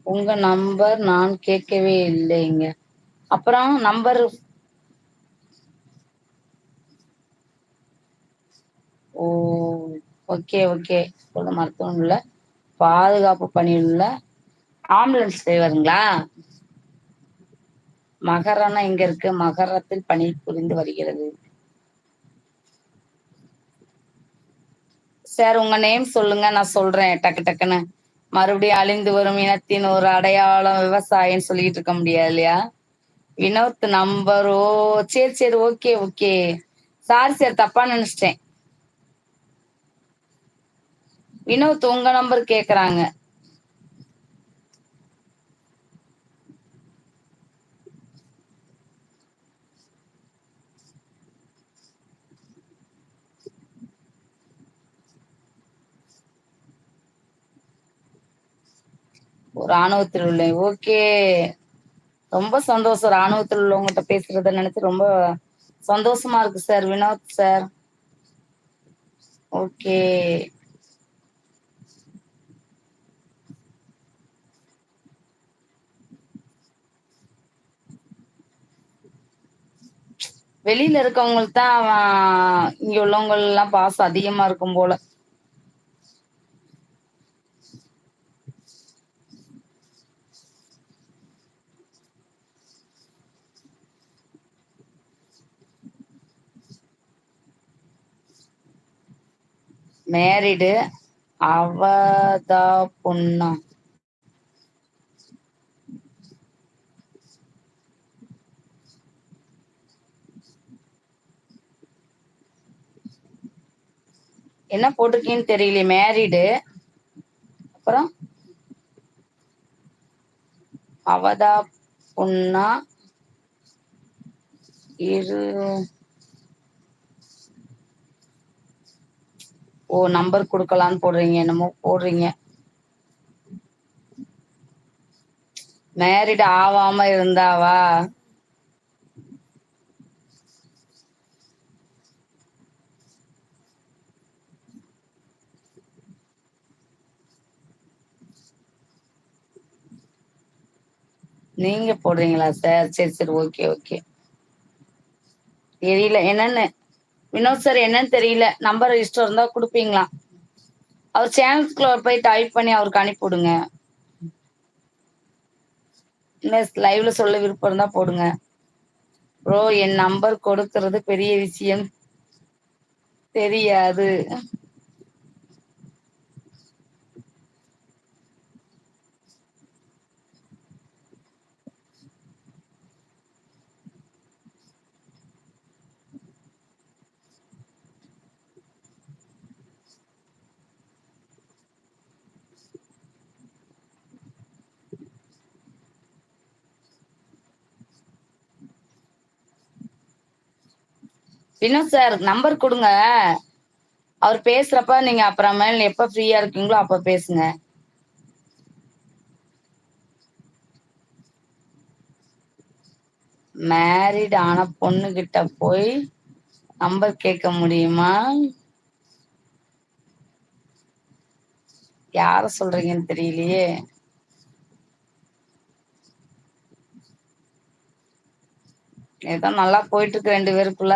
உங்க நம்பர் நான் கேட்கவே இல்லைங்க. அப்புறம் நம்பர். ஓ! Okay, okay. இப்போது மருத்துவமனைல பாதுகாப்பு பணியில் உள்ள ஆம்புலன்ஸ் டிரைவருங்களா? மகரம்னா எங்க இருக்கு? மகரத்தில் பணிபுரிந்து வருகிறது. சார் உங்க நேம் சொல்லுங்க. நான் சொல்றேன் டக்கு டக்குன்னு. மறுபடியும் அழிந்து வரும் இனத்தின் ஒரு அடையாளம் விவசாயம்ன்னு சொல்லிட்டு இருக்க முடியாது இல்லையா? வினோத் நம்பர். ஓ! சரி, சரி. Okay, okay. சாரி சார் தப்பா நெனச்சுட்டேன். வினோத் உங்க நம்பர் கேக்குறாங்க. ராணுவத்தில் உள்ளேன். ஓகே. ரொம்ப சந்தோஷம். ராணுவத்தில் உள்ளவங்கட்ட பேசுறத நெனச்சு ரொம்ப சந்தோஷமா இருக்கு சார். வினோத் சார். ஓகே. வெளியில இருக்கவங்களுக்கு தான் இங்க உள்ளவங்கலாம் பாசம் அதிகமா இருக்கும் போல. மேரிடு. அவதா பொண்ணா? என்ன போட்டிருக்கீங்கன்னு தெரியலையே. மேரிடு. அப்புறம் அவதா பொண்ணா? இரு. ஓ! நம்பர் குடுக்கலான்னு போடுறீங்க. என்னமோ போடுறீங்க. மேரிட் ஆவாம இருந்தாவா? நீங்க போடுறீங்களா சார்? சரி, சரி. Okay, okay. தெரியல என்னன்னு. வினோத் சார் என்னன்னு தெரியல. நம்பர் இஷ்டம் இருந்தா குடுப்பீங்களாம். அவர் சேனலுக்குள்ள போய் டைப் பண்ணி அவருக்கு அனுப்பி விடுங்க. இல்ல லைவ்ல சொல்ல விருப்பம் இருந்தா போடுங்க. ப்ரோ என் நம்பர் கொடுக்கிறது பெரிய விஷயம் தெரியாது. வினோத் சார் நம்பர் குடுங்க. அவர் பேசுறப்ப நீங்க அப்புறமேல் எப்ப ஃப்ரீயா இருக்கீங்களோ அப்ப பேசுங்க. மேரிட் ஆன பொண்ணு கிட்ட போய் நம்பர் கேட்க முடியுமா? யார சொல்றீங்கன்னு தெரியலையே. ஏதோ நல்லா போயிட்டு இருக்கு 2 பேருக்குள்ள.